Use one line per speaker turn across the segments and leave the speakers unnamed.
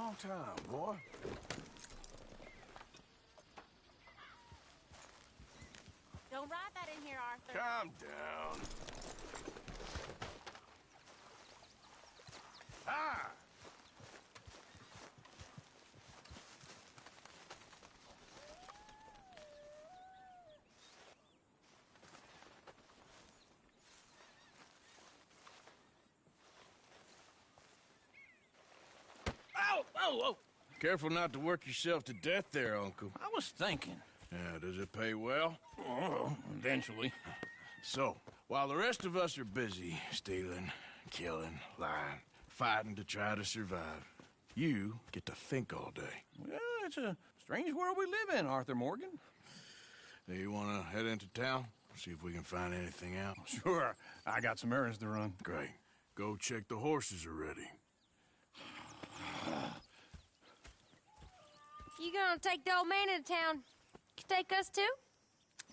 long time, boy.
Don't ride that in here, Arthur.
Calm down. Ah!
Ow! Oh, oh!
Careful not to work yourself to death there, Uncle.
I was thinking.
Yeah, does it pay well?
Oh, eventually.
So, while the rest of us are busy stealing, killing, lying, fighting to try to survive, you get to think all day.
Well, it's a strange world we live in, Arthur Morgan.
Do you want to head into town? See if we can find anything out?
Sure. I got some errands to run.
Great. Go check the horses are ready.
You gonna take the old man into town? You take us too?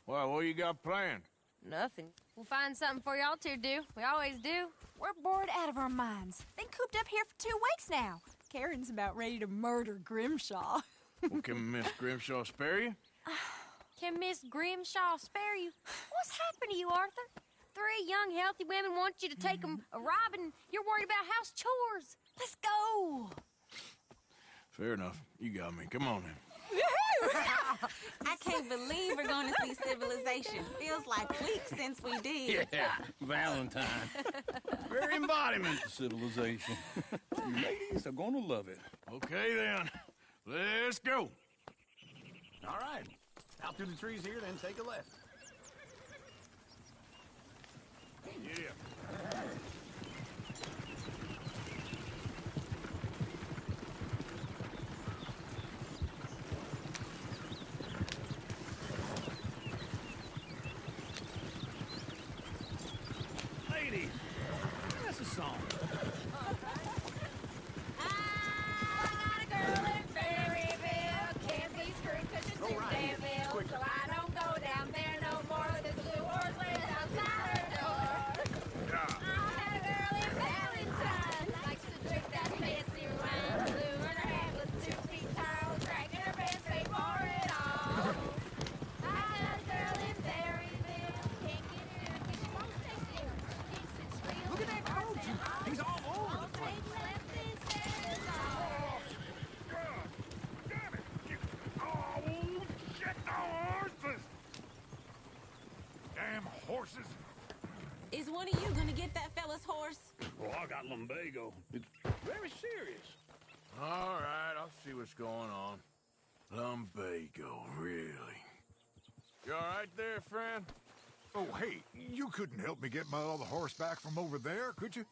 Well, what you got planned?
Nothing. We'll find something for y'all to do. We always do.
We're bored out of our minds. Been cooped up here for 2 weeks now. Karen's about ready to murder Grimshaw.
Well, can Miss Grimshaw spare you?
Can Miss Grimshaw spare you? What's happened to you, Arthur? 3 young, healthy women want you to take them a robbing. You're worried about house chores.
Let's go.
Fair enough. You got me. Come on then.
I can't believe we're going to see civilization. Feels like weeks since we did.
Yeah, Valentine. Very embodiment of civilization. You ladies are gonna love it.
Okay then. Let's go.
All right. Out through the trees here, then take a left.
Yeah.
Ladies, that's a song.
I got a girl in Berryville, Kansas Creek, cushions in Danville, so I don't go down there no more. There's a blue horse laid outside her door. I had a girl in Valentine, likes to drink that fancy wine, blue in her hand was 2 feet tall, dragging her best paid for it all. I had a girl in Berryville, can't get her because she won't stay still. Thinks it's real.
Look at that coach. He's all over the place.
Damn it! Oh, shit! The horses! Damn horses!
Is one of you going to get that fella's horse?
Well, I got lumbago. It's very serious.
All right, I'll see what's going on. Lumbago, really? You all right there, friend?
Oh, hey, you couldn't help me get my other horse back from over there, could you?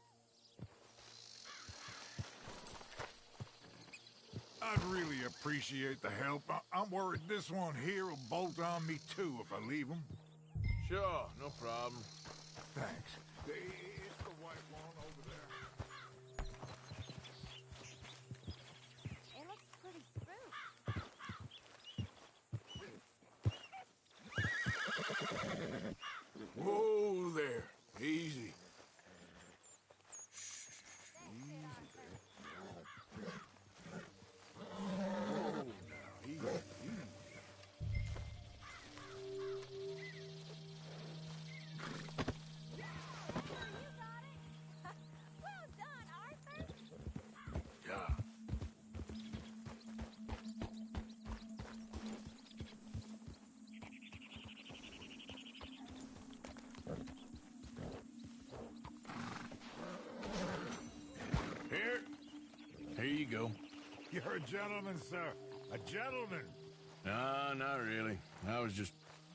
I'd really appreciate the help. I'm worried this one here will bolt on me too if I leave him.
Sure, no problem.
Thanks. It's the white one over there.
It looks pretty smooth.
Whoa there. Easy. Easy there. Oh, now, easy, easy.
Well done, Arthur.
Yeah. Here you go.
You're a gentleman, sir. A gentleman.
No, not really. I was just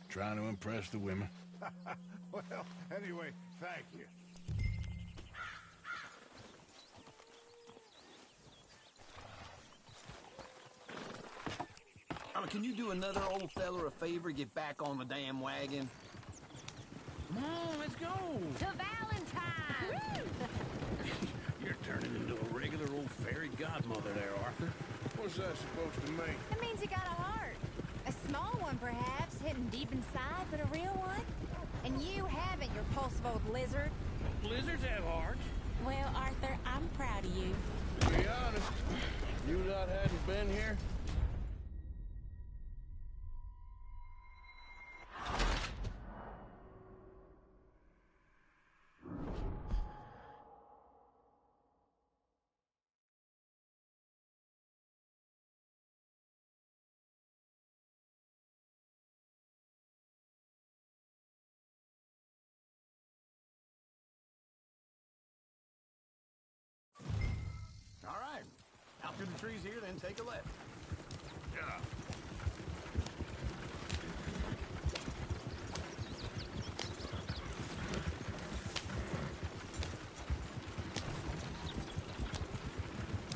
trying to impress the women.
Well, anyway, thank you.
Can you do another old fella a favor? Get back on the damn wagon. Come on, let's go.
To Valentine!
You're turning into a regular old fairy godmother there, Arthur.
What's that supposed to mean?
That means you got a heart. A small one, perhaps, hidden deep inside, but a real one. And you haven't, you repulsive old lizard.
Blizzards have hearts.
Well, Arthur, I'm proud of you.
To be honest, you not
through the trees here, then take a left.
Yeah.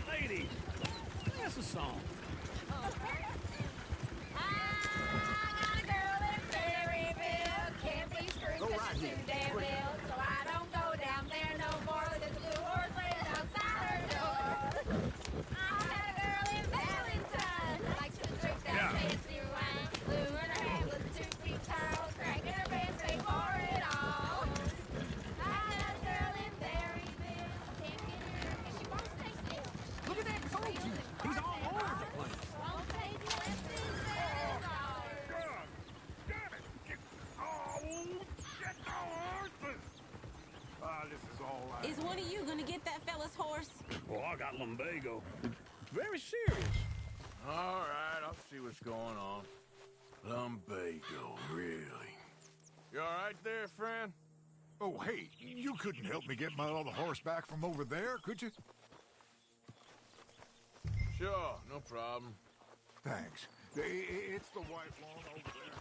Ladies, that's a song.
I got a girl in Berryville, can't be screwed
Go
'cause
right
she's
here.
too damn ill, so I don't go down there no more. There's a blue horse laying outside her door. I had a girl in Valentine, likes to drink that fancy wine. Blue in her hair was 2 feet tall, cracking her pants, paid for it all. I had a girl in Berryville, can't get her 'cause she won't stay still.
Look at that coach. He's all over the place.
Won't take lessons at all.
God damn it! Oh, get the horses! Ah, this is all right.
Is one of you gonna get that fella's horse?
Well, I got lumbago. It's very serious.
All right, I'll see what's going on. Lumbago, really? You all right there, friend?
Oh, hey, you couldn't help me get my other horse back from over there, could you?
Sure, no problem.
Thanks. It's the white one over there.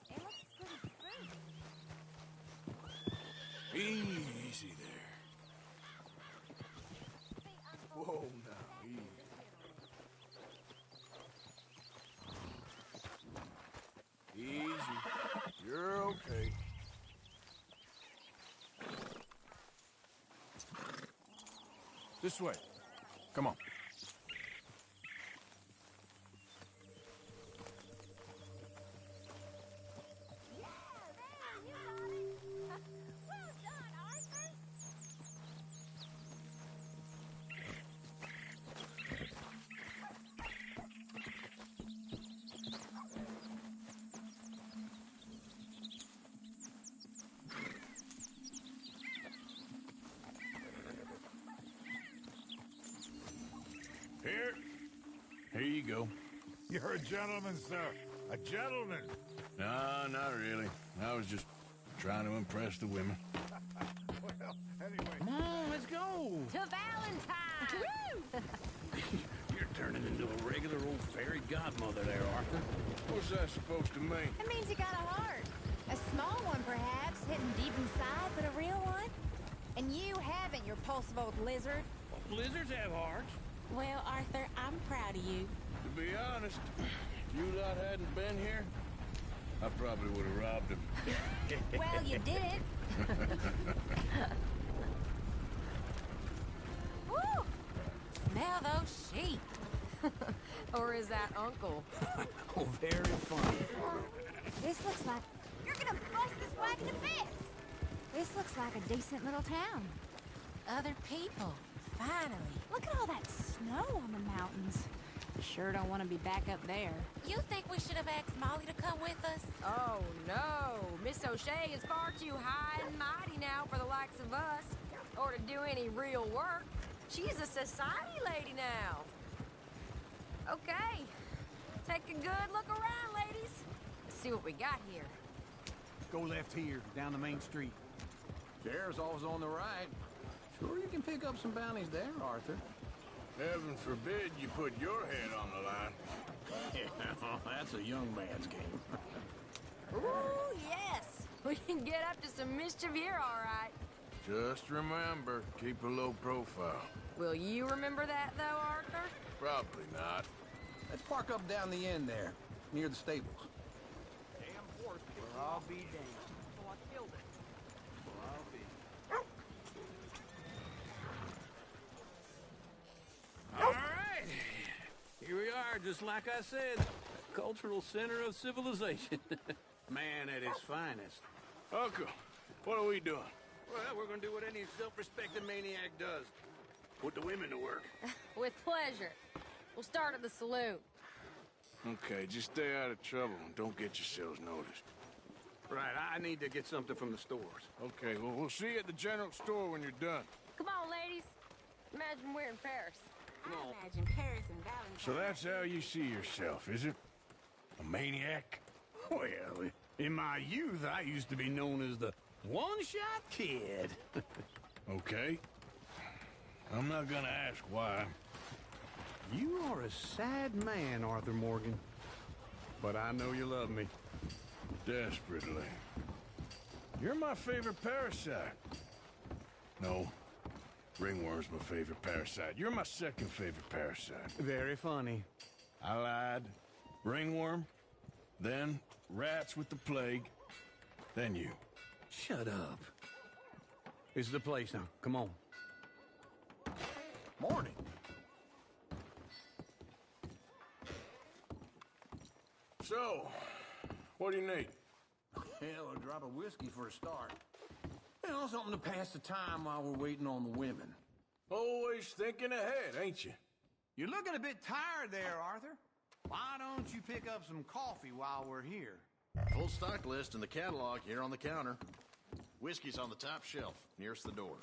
It looks pretty fruity.
Easy there. Whoa, now, easy. Easy. You're okay. This way. Come on.
Yeah, there, you got it. Well done, Arthur.
Here you go.
You're a gentleman, sir. A gentleman.
No, not really. I was just trying to impress the women.
Well, anyway.
Come on, let's go.
To Valentine!
You're turning into a regular old fairy godmother there, Arthur.
What's that supposed to mean?
It means you got a heart. A small one, perhaps, hidden deep inside, but a real one. And you haven't, your pulsive old lizard.
Lizards have hearts.
Well, Arthur, I'm proud of you.
To be honest, if you lot hadn't been here, I probably would have robbed him.
Well, you did it.
Woo! Smell those sheep. Or is that Uncle?
Oh, very funny.
This looks like... You're gonna bust this wagon to bits! This looks like a decent little town.
Other people. Finally.
Look at all that snow on the mountains. Sure don't want to be back up there.
You think we should have asked Molly to come with us? Oh, no. Miss O'Shea is far too high and mighty now for the likes of us, or to do any real work. She's a society lady now. Okay. Take a good look around, ladies. See what we got here.
Go left here, down the main street. Sheriff's always on the right. Sure you can pick up some bounties there, Arthur.
Heaven forbid you put your head on the line.
Yeah, that's a young man's game.
Ooh, yes. We can get up to some mischief here, all right.
Just remember, keep a low profile.
Will you remember that, though, Arthur?
Probably not.
Let's park up down the end there, near the stables.
I'll be damned. So I killed it. I'll be.
All right. Here we are, just like I said. Cultural center of civilization. Man at his finest.
Uncle, what are we doing?
Well, we're gonna do what any self-respecting maniac does. Put the women to work.
With pleasure. We'll start at the saloon.
Okay, just stay out of trouble and don't get yourselves noticed.
Right, I need to get something from the stores.
Okay, well, we'll see you at the general store when you're done.
Come on, ladies. Imagine we're in Paris.
I imagine Paris and Valentine.
So that's how you see yourself, is it? A maniac?
Well, In my youth, I used to be known as the one-shot kid.
Okay. I'm not gonna ask why.
You are a sad man, Arthur Morgan. But I know you love me.
Desperately. You're my favorite parasite. No. Ringworm's my favorite parasite. You're my second favorite parasite.
Very funny.
I lied. Ringworm, then rats with the plague, then you.
Shut up. This is the place now. Come on.
Morning.
So, what do you need?
Hell, a drop of whiskey for a start. You know, something to pass the time while we're waiting on the women.
Always thinking ahead, ain't you?
You're looking a bit tired there, Arthur. Why don't you pick up some coffee while we're here?
Full stock list in the catalog here on the counter. Whiskey's on the top shelf, nearest the door.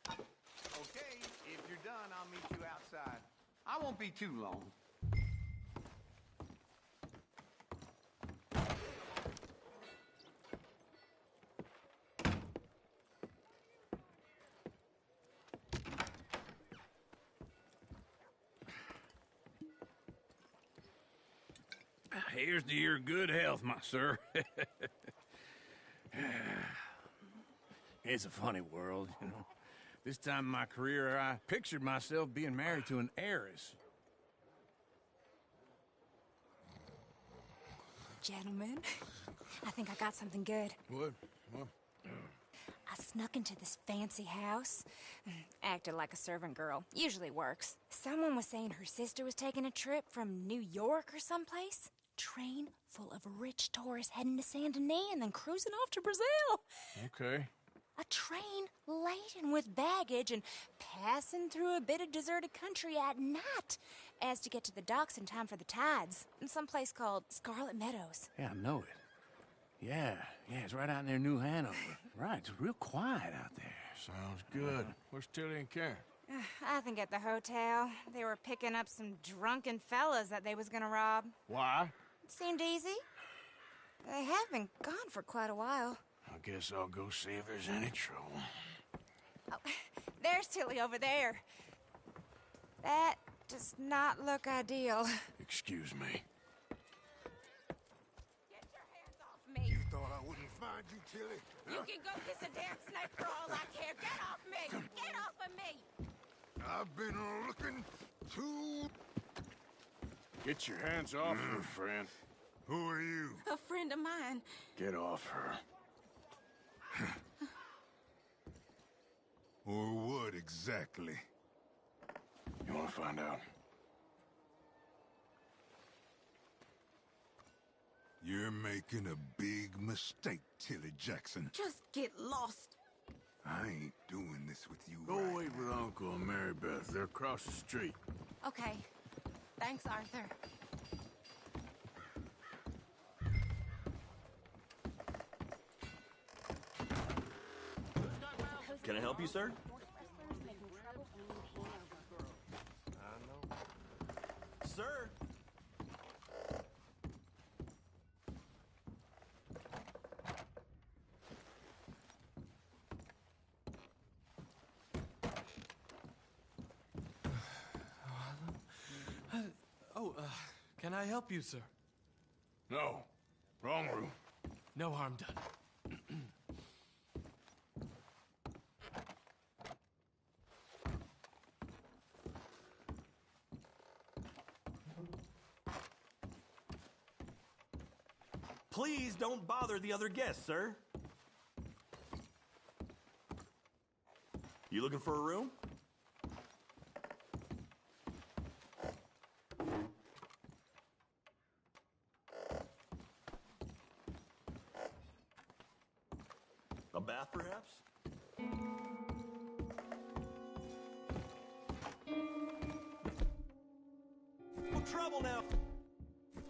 Okay, if you're done, I'll meet you outside. I won't be too long.
Here's to your good health, my sir. It's a funny world, you know. This time in my career, I pictured myself being married to an heiress.
Gentlemen, I think I got something good.
What?
I snuck into this fancy house. Acted like a servant girl. Usually works. Someone was saying her sister was taking a trip from New York or someplace. Train full of rich tourists heading to Saint Denis and then cruising off to Brazil.
Okay.
A train laden with baggage and passing through a bit of deserted country at night as to get to the docks in time for the tides in some place called Scarlet Meadows.
Yeah, I know it. Yeah, it's right out near New Hanover. Right, it's real quiet out there.
Sounds good. Where's Tilly and Karen?
I think at the hotel. They were picking up some drunken fellas that they was gonna rob.
Why?
It seemed easy. They have been gone for quite a while.
I guess I'll go see if there's any trouble.
Oh, there's Tilly over there. That does not look ideal.
Excuse me.
Get your hands off me.
Thought I wouldn't find you, Tilly?
You can go kiss a damn snake for all I care. Get off me. Get off of me.
I've been looking to...
Get your hands off her, friend.
Who are you?
A friend of mine.
Get off her.
Or what exactly?
You want to find out?
You're making a big mistake, Tilly Jackson.
Just get lost.
I ain't doing this with you
Go
right
wait with Uncle and Mary Beth. They're across the street.
Okay. Thanks, Arthur.
Can I help you, sir? Sir?
Can I help you, sir?
No. Wrong room.
No harm done.
Please don't bother the other guests, sir. You looking for a room? A bath, perhaps? No trouble now,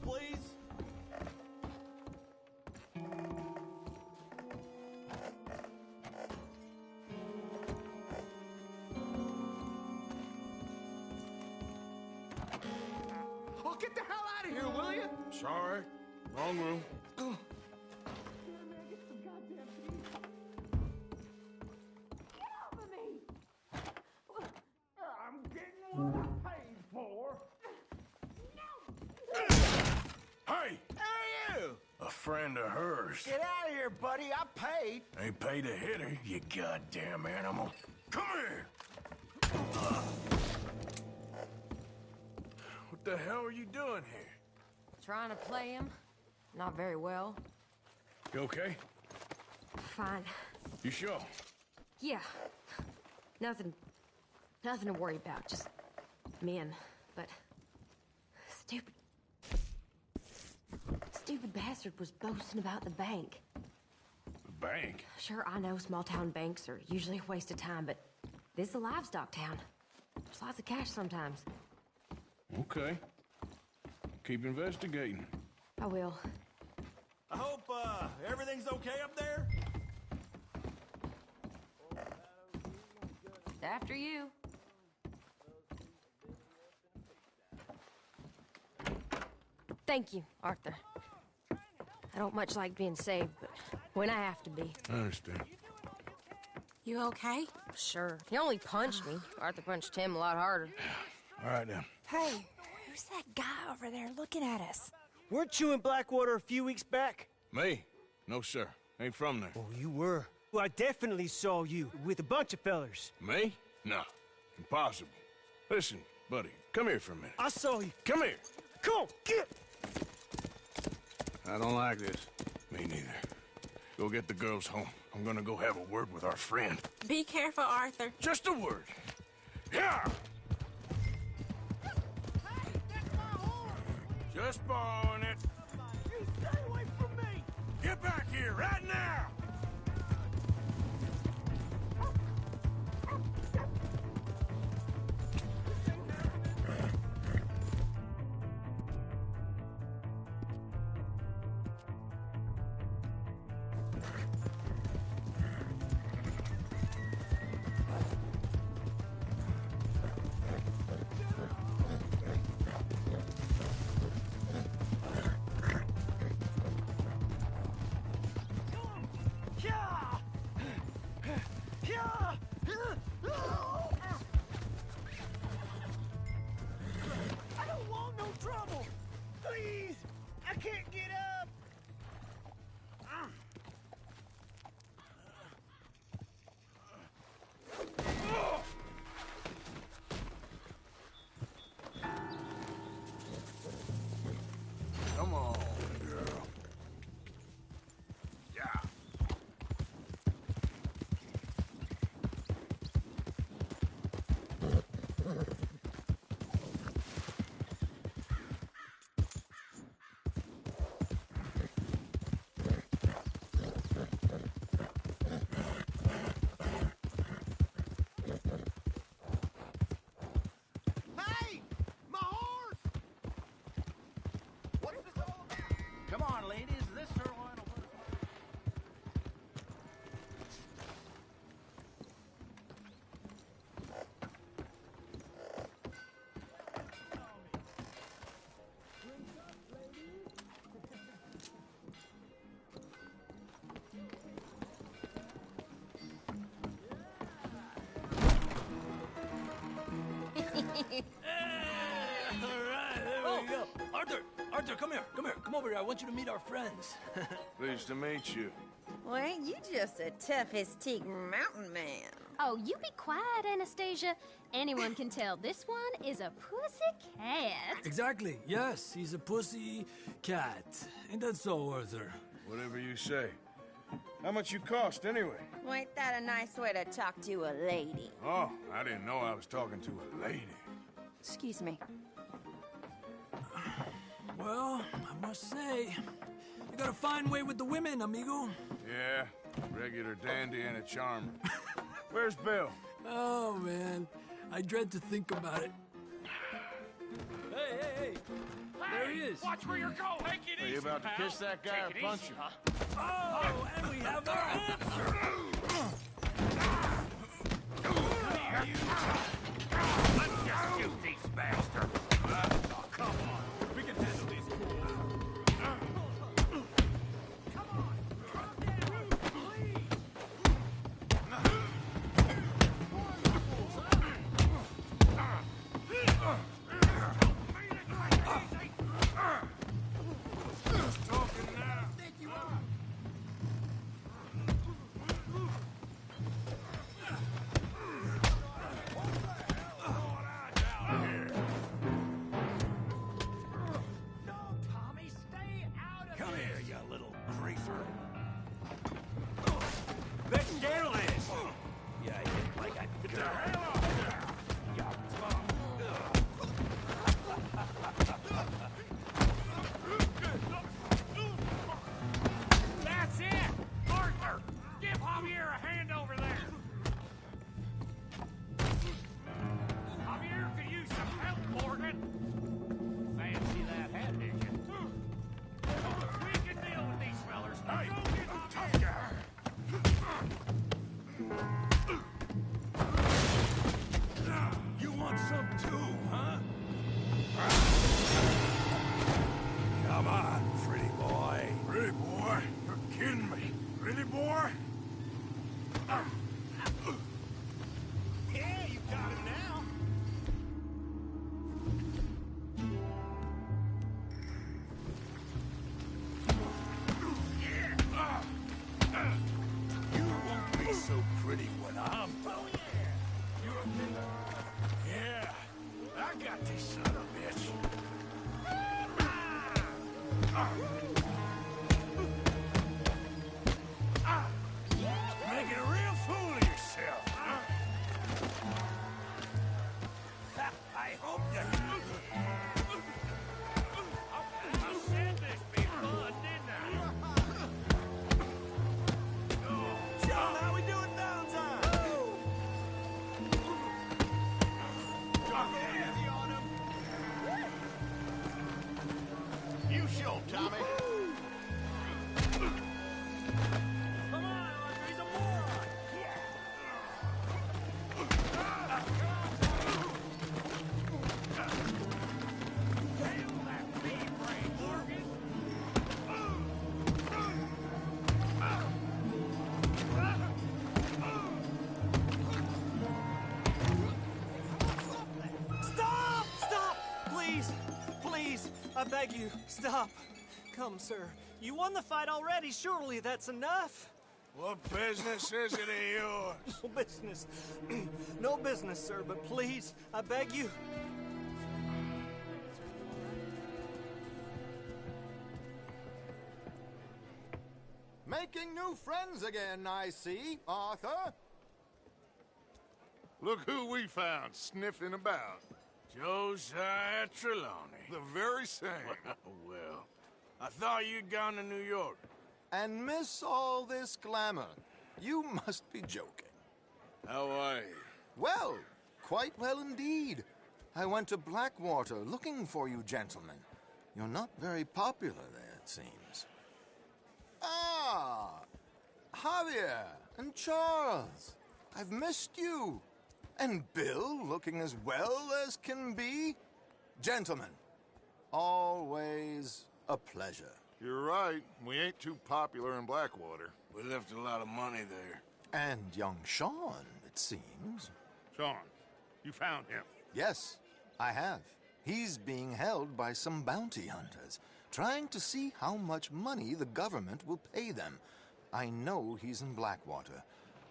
please.
Oh, get the hell out of here, will you?
Sorry. Wrong room.
I'm getting what I paid for.
Hey!
Who are you?
A friend of hers.
Get out of here, buddy. I paid.
Ain't paid to hit her, you goddamn animal. Come here! What the hell are you doing here?
Trying to play him. Not very well.
You okay?
Fine.
You sure?
Yeah. Nothing to worry about. Just men. But stupid bastard was boasting about the bank.
The bank?
Sure, I know small town banks are usually a waste of time, but this is a livestock town. There's lots of cash sometimes.
Okay. Keep investigating.
I will.
I hope, everything's okay up there?
After you. Thank you, Arthur. I don't much like being saved, but when I have to be.
I understand.
You okay? Sure. He only punched me. Arthur punched him a lot harder.
All right, then.
Hey, who's that guy over there looking at us?
Weren't you in Blackwater a few weeks back?
Me? No, sir. Ain't from there.
Oh, you were. Well, I definitely saw you with a bunch of fellers.
Me? No. Impossible. Listen, buddy, come here for a minute.
I saw you.
Come here.
Come on, get!
I don't like this. Me neither. Go get the girls home. I'm gonna go have a word with our friend.
Be careful, Arthur.
Just a word. Yeah! Just borrowing it.
You stay away from me!
Get back here right now!
I don't want no trouble! Please! I can't get up!
Come on, girl. Yeah.
Hey! My horse! What's this all about? Come on, ladies. This sirloin will work.
There we go. Arthur, come here. Come over here. I want you to meet our friends.
Pleased to meet you.
Well, ain't you just a tough-as-teak mountain man?
Oh, you be quiet, Anastasia. Anyone can tell this one is a pussy cat.
Exactly. Yes, he's a pussy cat. Ain't that so, Arthur?
Whatever you say. How much you cost, anyway?
Well, ain't that a nice way to talk to a lady?
Oh, I didn't know I was talking to a lady.
Excuse me.
Well, I must say, you got a fine way with the women, amigo.
Yeah, regular dandy and a charmer. Where's Bill?
Oh, man. I dread to think about it. Hey! There he is.
Watch where you're going! Take it
Are you about to kiss that guy or punch him?
Oh, and we have our answer.
Let's just shoot these bastards! Oh, come on. We can handle these. That's it! Arthur! Give Javier a hand over there! Javier could use some help, Morgan! Fancy that hat, did you? We can deal with these fellers. Hey, go get tough guy!
You want some too, huh? Come on, pretty boy.
Pretty boy? You're kidding me. Pretty boy?
Yeah, you got him now.
You won't be so pretty when I'm done.
Yeah. I got this son of a bitch. Making a real fool of yourself.
I hope you...
I said this be fun, didn't I?
John, how we doing downtime?
Easy on him. You show him, Tommy.
Come on, Arthur, he's a moron. Hail that bee brain, Morgan. Stop! Stop! Please! Please! I beg you, stop. Come, sir. You won the fight already. Surely that's enough.
What business is it of yours?
No business. No business, sir, but please, I beg you.
Making new friends again, I see, Arthur.
Look who we found sniffing about.
Josiah Trelawney.
The very same.
Well, I thought you'd gone to New York.
And miss all this glamour. You must be joking.
How are you?
Well, quite well indeed. I went to Blackwater looking for you gentlemen. You're not very popular there, it seems. Ah, Javier and Charles. I've missed you. And Bill looking as well as can be. Gentlemen, always a pleasure.
You're right. We ain't too popular in Blackwater.
We left a lot of money there.
And young Sean, it seems.
Sean, you found him?
Yes, I have. He's being held by some bounty hunters, trying to see how much money the government will pay them. I know he's in Blackwater,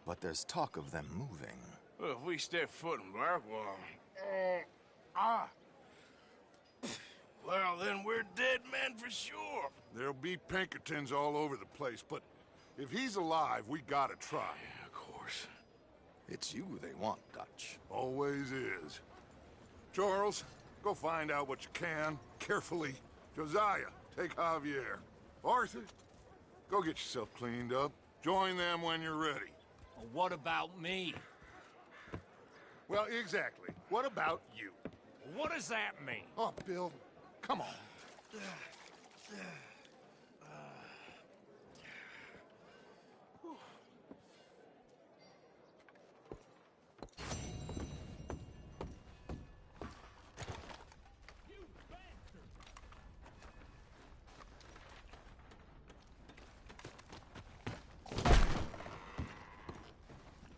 but there's talk of them moving.
Well, if we step foot in Blackwater... Well, then we're dead men for sure.
There'll be Pinkertons all over the place, but if he's alive, we gotta try.
Yeah, of course.
It's you they want, Dutch.
Always is. Charles, go find out what you can, carefully. Josiah, take Javier. Arthur, go get yourself cleaned up. Join them when you're ready.
Well, what about me?
Well, exactly. What about you?
What does that mean?
Oh, Bill, come on.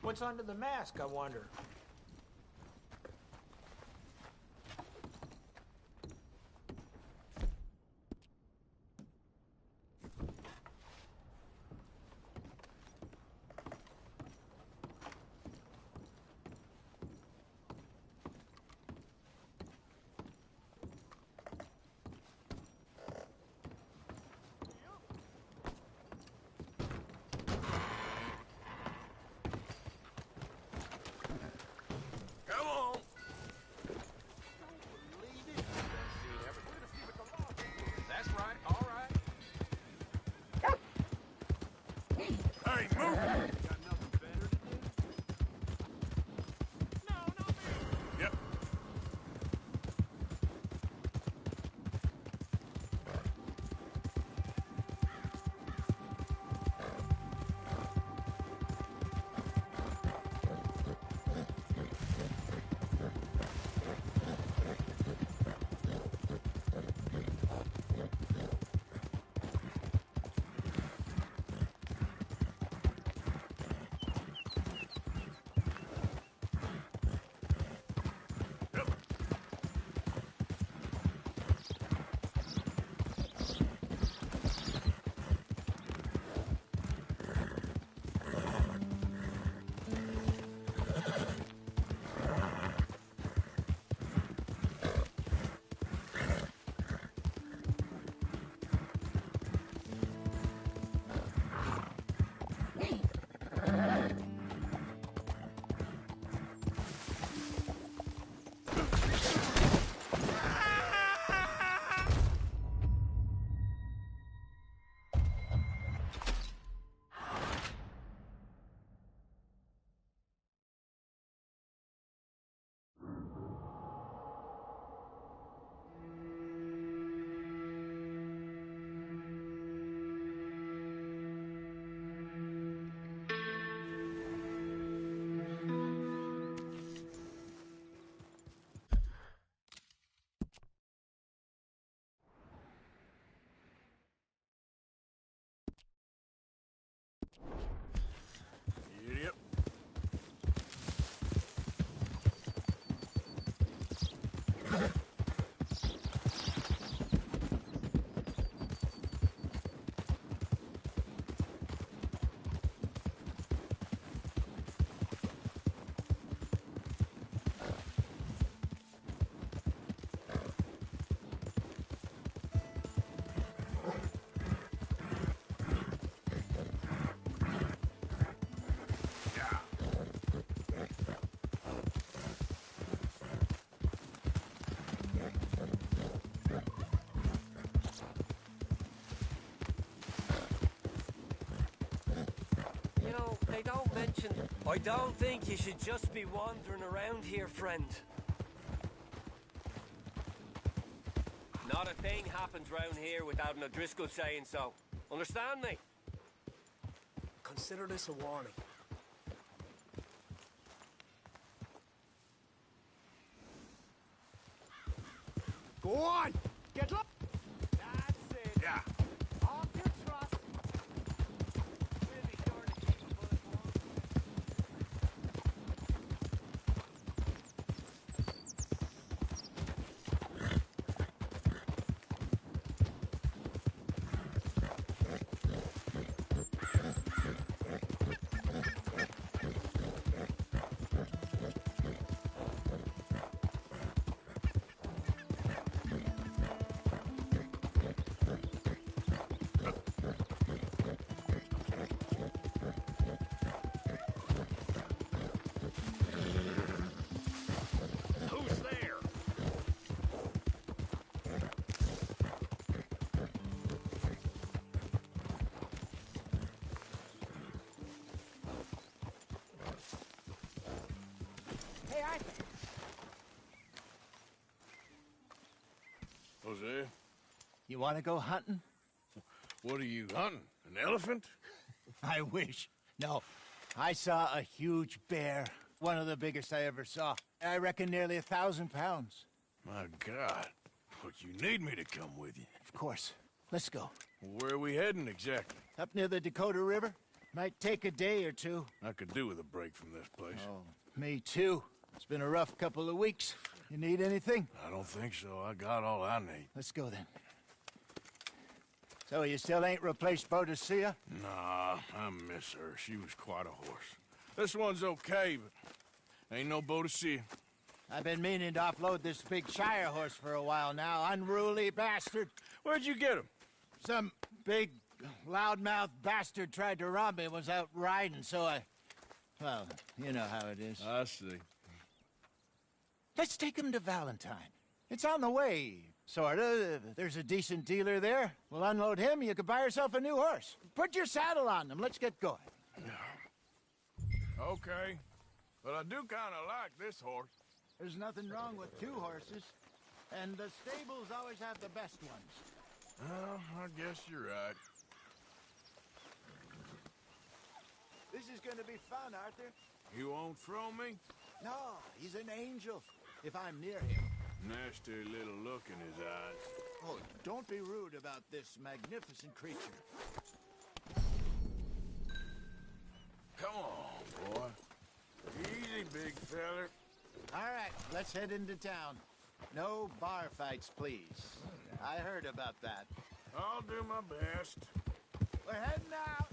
What's under the mask, I wonder?
Hey, move!
Got nothing better to do? No, not me!
Yep. Idiot.
You know, they don't mention... I don't think you should just be wandering around here, friend. Not a thing happens round here without an O'Driscoll saying so. Understand me? Consider this a warning.
Go on! Get up! That's it.
Yeah.
Off your trust. We'll be sure to keep a bullet warm.
Who's there?
Hey, Arthur.
Jose,
You want to go hunting?
what are you hunting? An elephant?
I wish. No. I saw a huge bear. One of the biggest I ever saw. I reckon nearly 1,000 pounds.
My God. But you need me to come with you.
Of course. Let's go.
Where are we heading exactly?
Up near the Dakota River. Might take a day or two.
I could do with a break from this place.
Oh, me too. It's been a rough couple of weeks. You need anything?
I don't think so. I got all I need.
Let's go then. So you still ain't replaced Boadicea?
Nah, I miss her. She was quite a horse. This one's okay, but ain't no Boadicea.
I've been meaning to offload this big Shire horse for a while now. Unruly bastard.
Where'd you get him?
Some big, loudmouth bastard tried to rob me, was out riding, so I... Well, you know how it is.
I see.
Let's take him to Valentine. It's on the way, sorta. There's a decent dealer there. We'll unload him, you could buy yourself a new horse. Put your saddle on him, let's get going.
Okay. But I do kind of like this horse.
There's nothing wrong with two horses. And the stables always have the best ones.
Well, I guess you're right.
This is gonna be fun, Arthur.
You won't throw me?
No, he's an angel. If I'm near him.
Nasty little look in his eyes.
Oh, don't be rude about this magnificent creature.
Come on, boy. Easy, big feller.
All right, let's head into town. No bar fights, please. I heard about that.
I'll do my best.
We're heading out.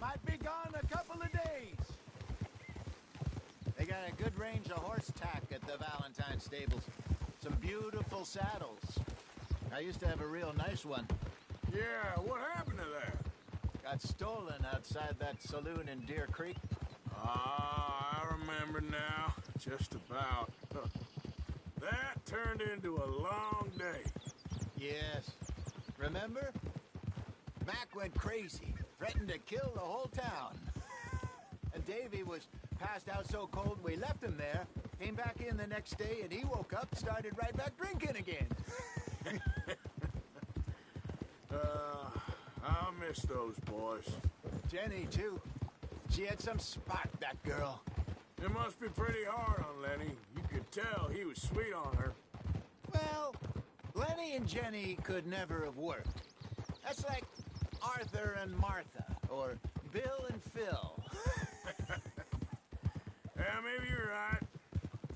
Might be gone a couple of days. They got a good range of horse tack at the Valentine stables. Some beautiful saddles. I used to have a real nice one.
Yeah, what happened to that?
Got stolen outside that saloon in Deer Creek.
Ah, I remember now. Just about. That turned into a long day.
Yes. Remember? Mac went crazy, threatened to kill the whole town. And Davy was passed out so cold we left him there, came back in the next day, and he woke up, started right back drinking again.
I'll miss those boys.
Jenny, too. She had some spark, that girl.
It must be pretty hard on Lenny. You could tell he was sweet on her.
Well, Lenny and Jenny could never have worked. That's like Arthur and Martha, or Bill and Phil.
Yeah, maybe you're right.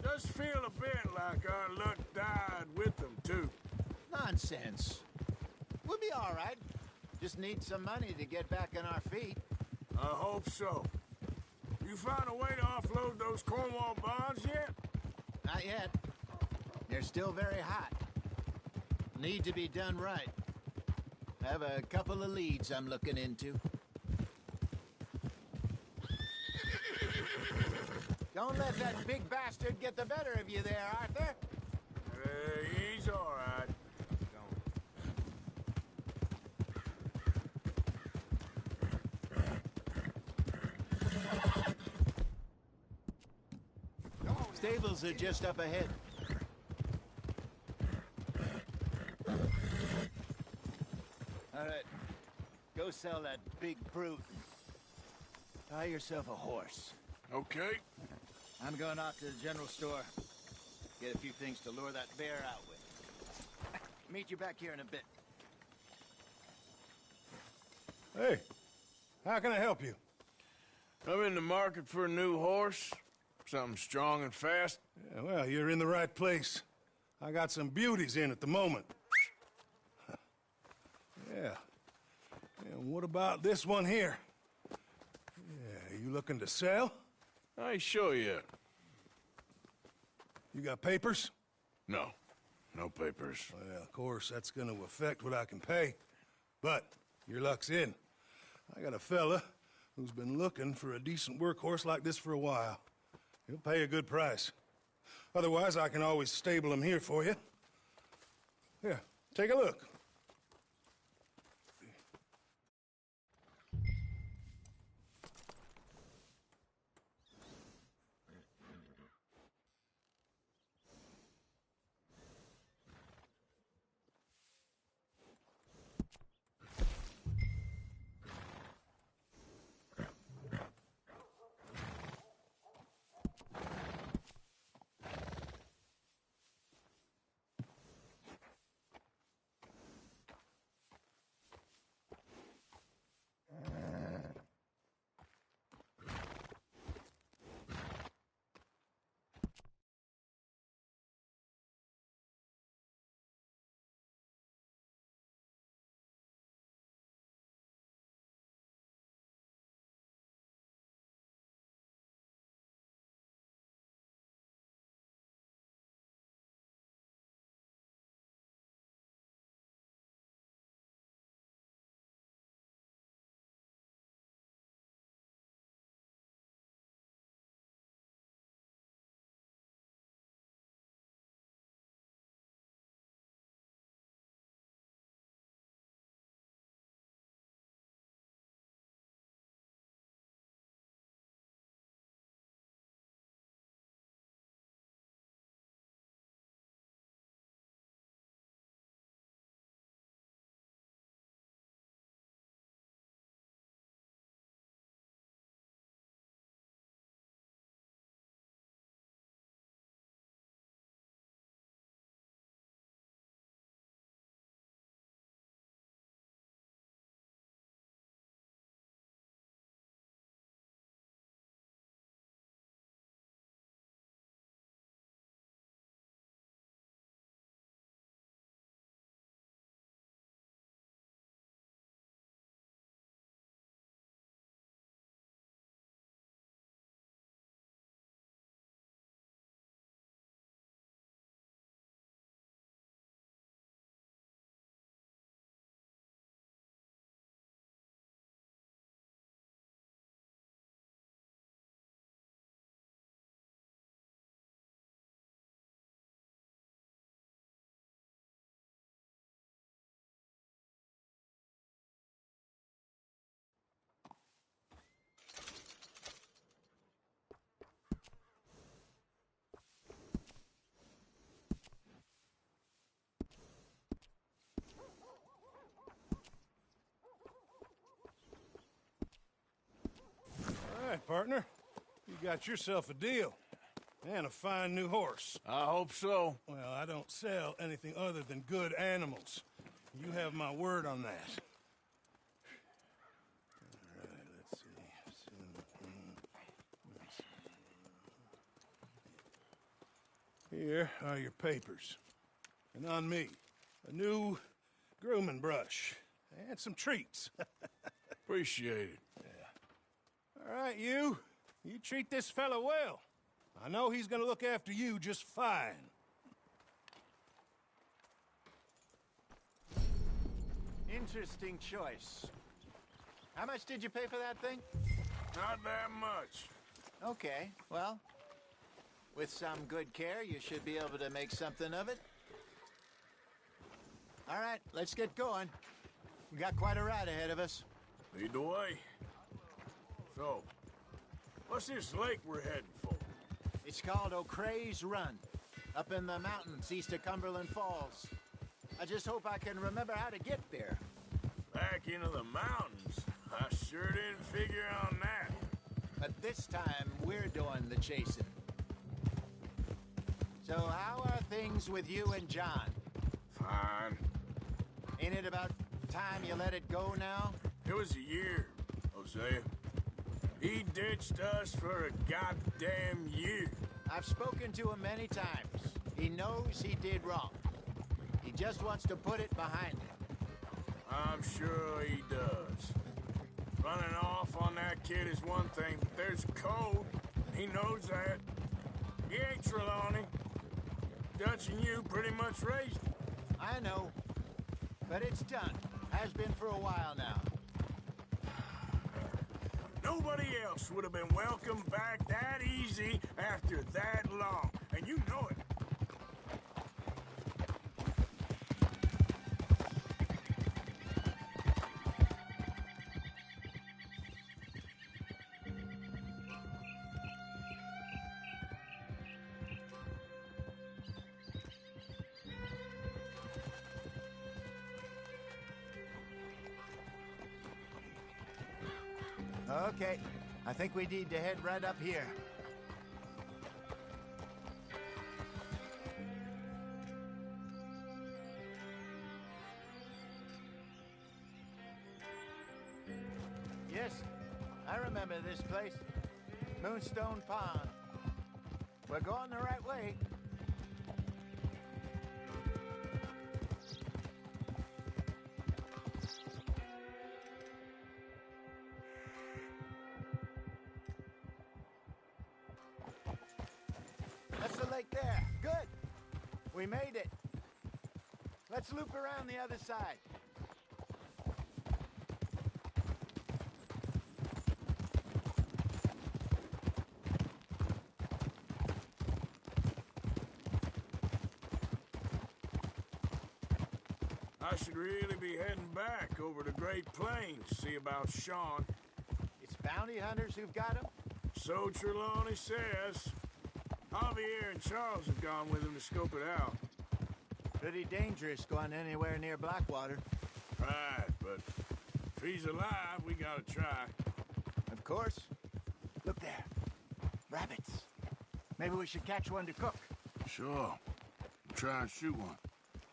Does feel a bit like our luck died with them, too.
Nonsense. We'll be all right. Just need some money to get back on our feet.
I hope so. You found a way to offload those Cornwall bonds yet?
Not yet. They're still very hot. Need to be done right. I have a couple of leads I'm looking into. Don't let that big bastard get the better of you there, Arthur.
He's all right.
Stables are just up ahead. All right. Go sell that big brute. Buy yourself a horse.
Okay.
I'm going off to the general store. Get a few things to lure that bear out with. Meet you back here in a bit.
Hey, how can I help you?
I'm in the market for a new horse. Something strong and fast.
Yeah, well, you're in the right place. I got some beauties in at the moment. Yeah. And what about this one here? Yeah, you looking to sell?
I show you.
You got papers?
No. No papers.
Well, of course, that's gonna affect what I can pay. But your luck's in. I got a fella who's been looking for a decent workhorse like this for a while. He'll pay a good price. Otherwise, I can always stable him here for you. Here, take a look. right, partner. You got yourself a deal. And a fine new horse.
I hope so.
Well, I don't sell anything other than good animals. You have my word on that. All right, let's see. Here are your papers. And on me, a new grooming brush. And some treats.
Appreciate it.
Yeah. All right, you. You treat this fella well. I know he's gonna look after you just fine.
Interesting choice. How much did you pay for that thing?
Not that much.
Okay, well, with some good care, you should be able to make something of it. All right, let's get going. We got quite a ride ahead of us.
Lead the way. So, what's this lake we're heading for?
It's called O'Creagh's Run, up in the mountains east of Cumberland Falls. I just hope I can remember how to get there.
Back into the mountains? I sure didn't figure on that.
But this time, we're doing the chasing. So how are things with you and John?
Fine.
Ain't it about time you let it go now?
It was a year, Hosea. He ditched us for a goddamn year.
I've spoken to him many times. He knows he did wrong. He just wants to put it behind him.
I'm sure he does. Running off on that kid is one thing, but there's a code. He knows that. He ain't Trelawney. Dutch and you pretty much raised him.
I know. But it's done. Has been for a while now.
Nobody else would have been welcomed back that easy after that long. And you know it.
Okay, I think we need to head right up here. Yes, I remember this place. Moonstone Pond. We're going the right way. That's the lake there. Good. We made it. Let's loop around the other side.
I should really be heading back over the Great Plains, see about Sean.
It's bounty hunters who've got him?
So Trelawney says. Javier and Charles have gone with him to scope it out.
Pretty dangerous going anywhere near Blackwater.
Right, but if he's alive, we gotta try.
Of course. Look there. Rabbits. Maybe we should catch one to cook.
Sure. Try and shoot one.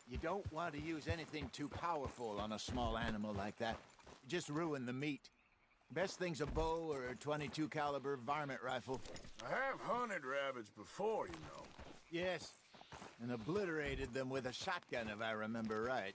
You don't want to use anything too powerful on a small animal like that. Just ruin the meat. Best thing's a bow or a .22 caliber varmint rifle.
I have hunted rabbits before, you know.
Yes, and obliterated them with a shotgun, if I remember right.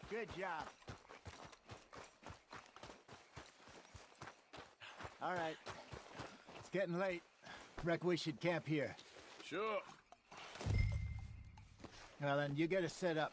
Good job. All right. It's getting late. Reckon we should camp here.
Sure.
Well, then, you get us set up.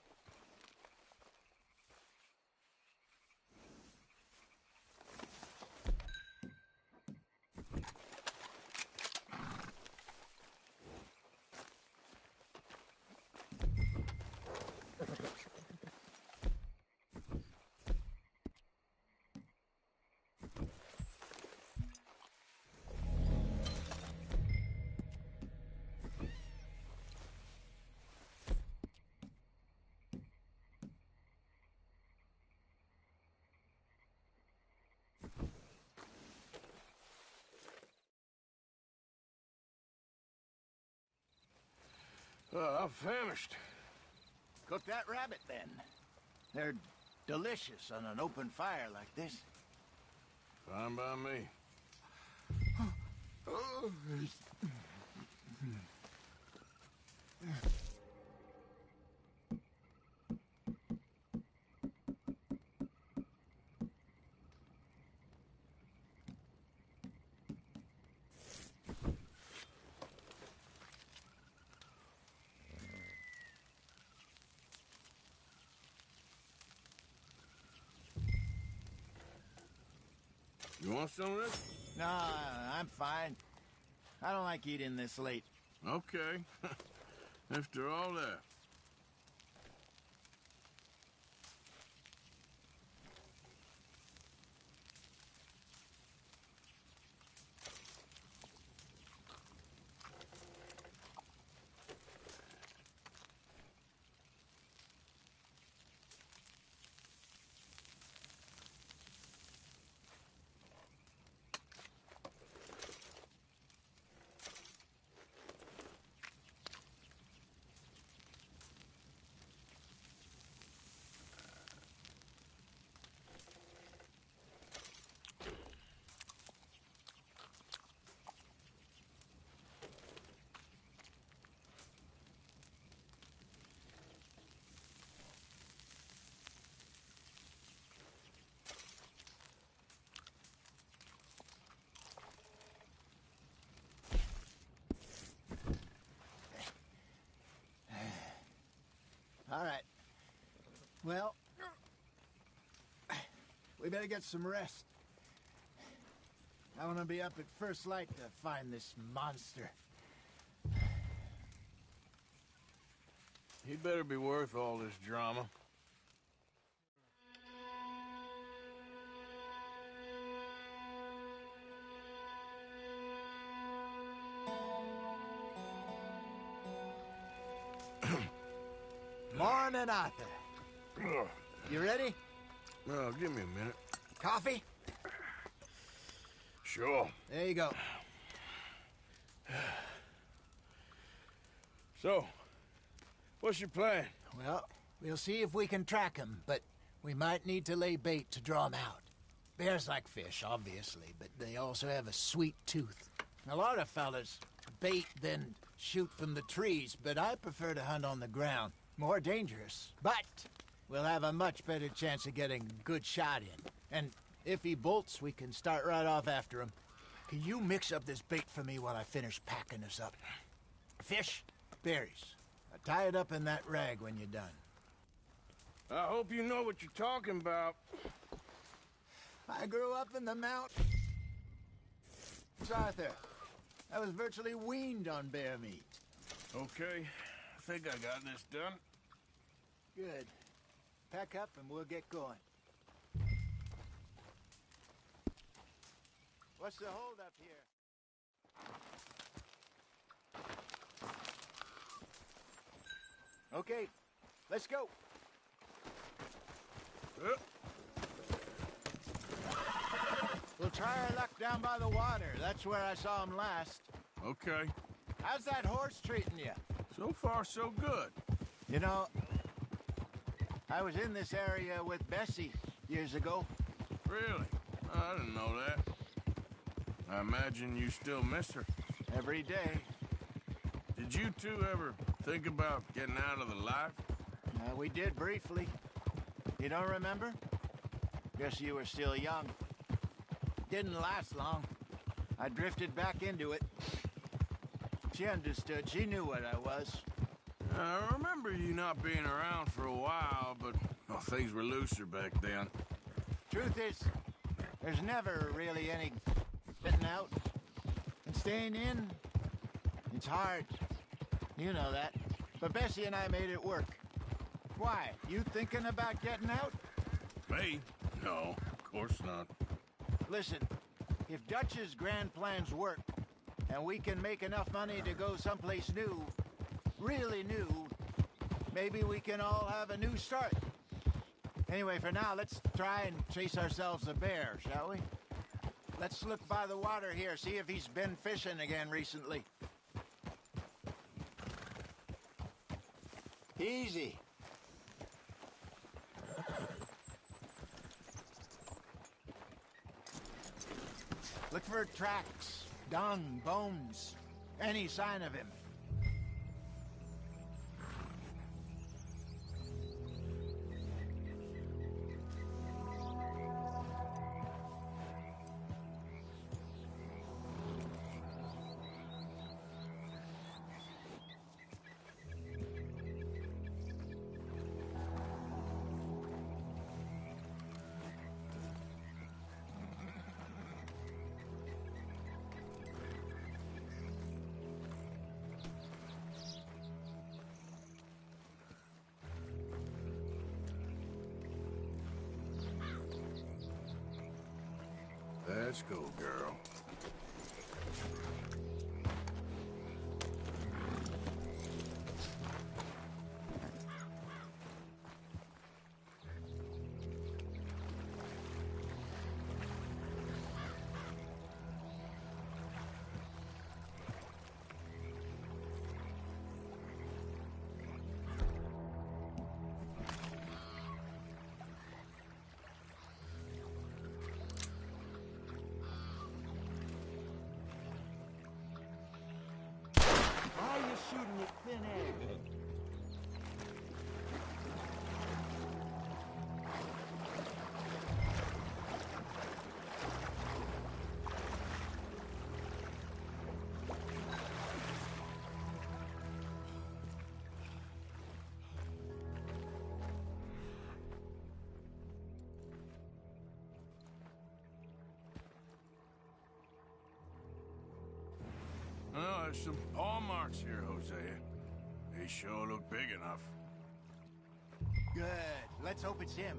I'm famished.
Cook that rabbit, then. They're delicious on an open fire like this.
Fine by me. You want some of this?
No, I'm fine. I don't like eating this late.
Okay. After all that.
All right. Well, we better get some rest. I want to be up at first light to find this monster.
He'd better be worth all this drama.
Morning, Arthur. You ready?
Well, give me a minute.
Coffee?
Sure.
There you go.
So, what's your plan?
Well, we'll see if we can track him, but we might need to lay bait to draw him out. Bears like fish, obviously, but they also have a sweet tooth. A lot of fellas bait, then shoot from the trees, but I prefer to hunt on the ground. More dangerous, but we'll have a much better chance of getting a good shot in. And if he bolts, we can start right off after him. Can you mix up this bait for me while I finish packing this up? Fish, berries. Tie it up in that rag when you're done.
I hope you know what you're talking about.
I grew up in the mountains, Arthur. I was virtually weaned on bear meat.
Okay, I think I got this done.
Good. Pack up and we'll get going. What's the holdup here? Okay, let's go. We'll try our luck down by the water. That's where I saw him last.
Okay.
How's that horse treating you?
So far, so good.
You know, I was in this area with Bessie years ago.
Really? I didn't know that. I imagine you still miss her.
Every day.
Did you two ever think about getting out of the life?
We did briefly. You don't remember? Guess you were still young. Didn't last long. I drifted back into it. She understood. She knew what I was.
I remember you not being around for a while, but well, things were looser back then.
Truth is, there's never really any fitting out. And staying in, it's hard. You know that. But Bessie and I made it work. Why? You thinking about getting out?
Me? No, of course not.
Listen, if Dutch's grand plans work, and we can make enough money to go someplace new, really new, maybe we can all have a new start. Anyway, for now, let's try and chase ourselves a bear, shall we? Let's look by the water here, see if he's been fishing again recently. Easy. Look for tracks, dung, bones, any sign of him.
Let's go, girl.
Why are you shooting at thin air?
Well, there's some paw marks here, Hosea. They sure look big enough.
Good. Let's hope it's him.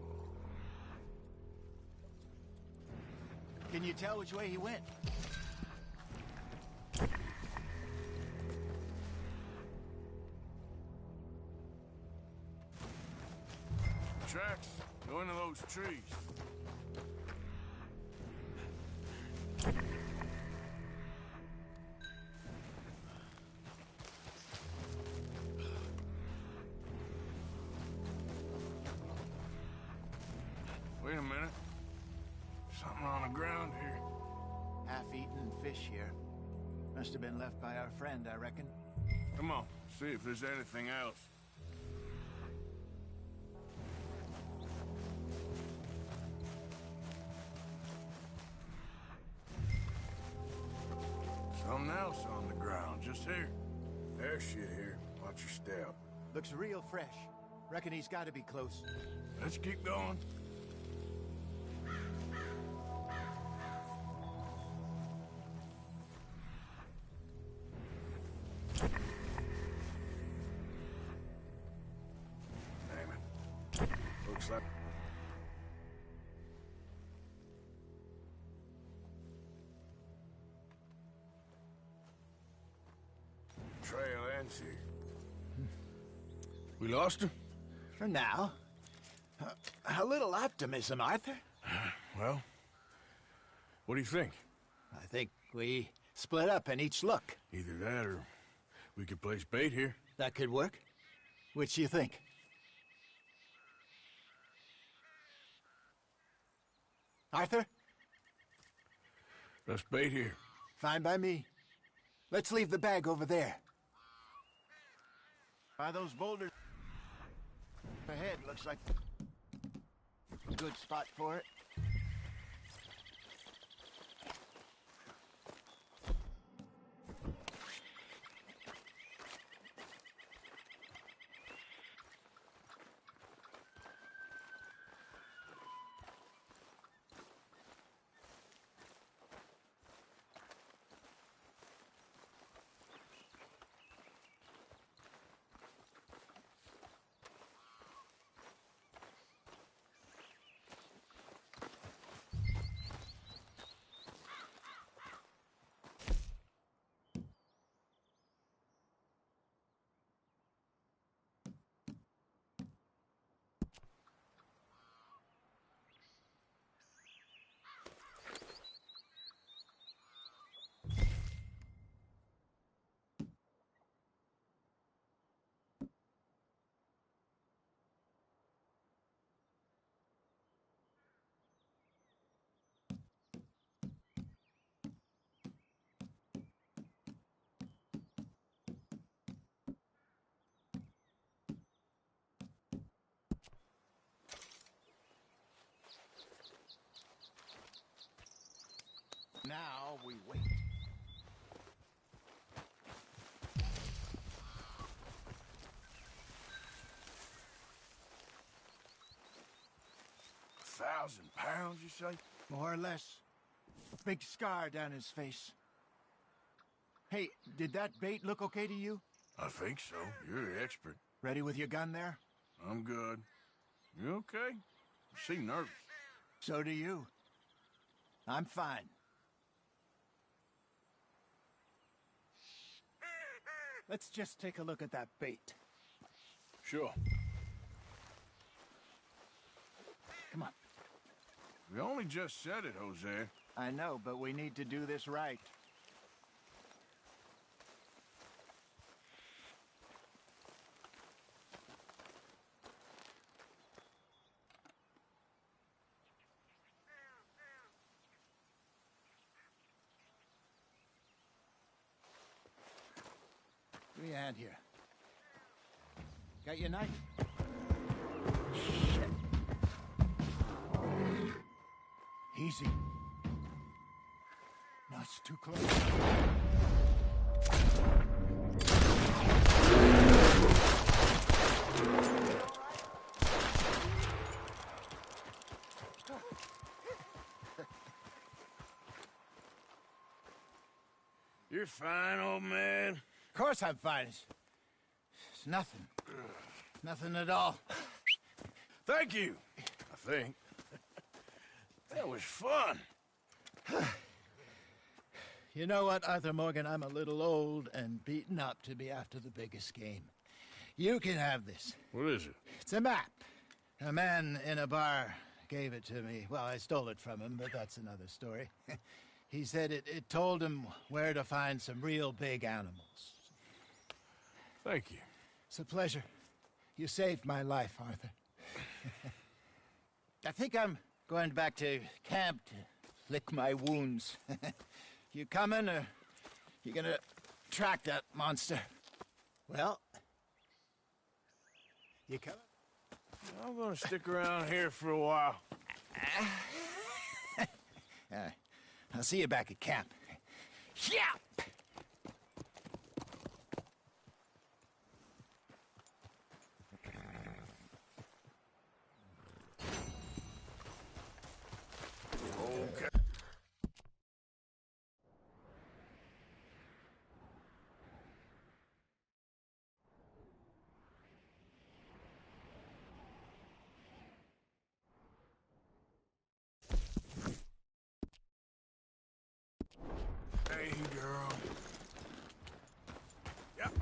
Can you tell which way he went?
Tracks. Go into those trees. Wait a minute. Something on the ground here.
Half-eaten fish here. Must have been left by our friend, I reckon.
Come on, see if there's anything else. Something else on the ground, just here. There's shit here. Watch your step.
Looks real fresh. Reckon he's got to be close.
Let's keep going. Damn it. Looks like... Trail ends here. We lost him?
For now. A little optimism, Arthur.
Well, what do you think?
I think we split up and each look.
Either that or we could place bait here.
That could work. Which do you think? Arthur?
Let's bait here.
Fine by me. Let's leave the bag over there. By those boulders ahead, looks like a good spot for it. Now we wait.
£1,000, you say?
More or less. Big scar down his face. Hey, did that bait look okay to you?
I think so. You're the expert.
Ready with your gun there?
I'm good. You okay? You seem nervous.
So do you. I'm fine. Let's just take a look at that bait.
Sure.
Come on.
We only just said it, Jose.
I know, but we need to do this right. Give me a hand here. Got your knife? Shit. Easy. No, it's too close.
You're fine, old man.
Of course I'm fine. It's nothing. Nothing at all.
Thank you, I think. That was fun.
You know what, Arthur Morgan? I'm a little old and beaten up to be after the biggest game. You can have this.
What is it?
It's a map. A man in a bar gave it to me. Well, I stole it from him, but that's another story. He said it told him where to find some real big animals.
Thank you.
It's a pleasure. You saved my life, Arthur. I think I'm going back to camp to lick my wounds. You coming, or you gonna track that monster? Well, you coming?
I'm gonna stick around here for a while.
All right. I'll see you back at camp. Yeah!
Okay. Hey, girl. Yep.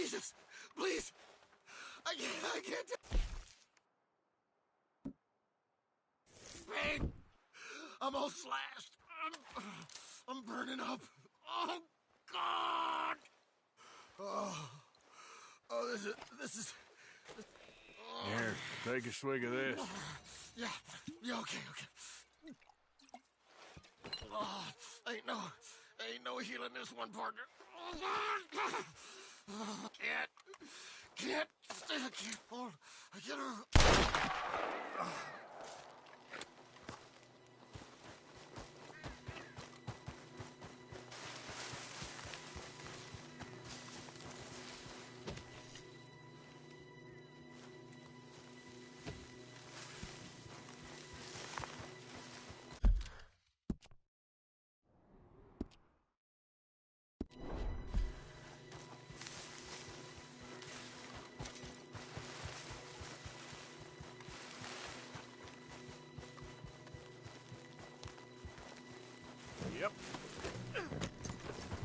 Jesus, please. I can't. Pain. I'm all slashed. I'm burning up. Oh, God. Oh, this is.
Here, take a swig of this.
Yeah, okay. Oh, ain't no healing this one, partner. Can't hold. I can't.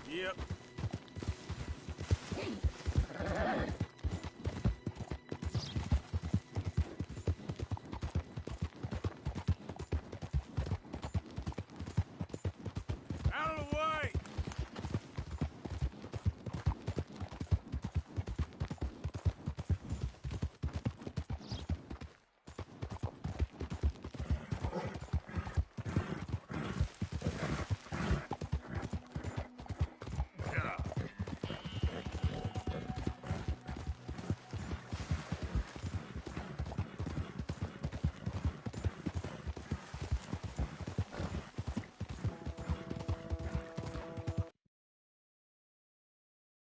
Yep.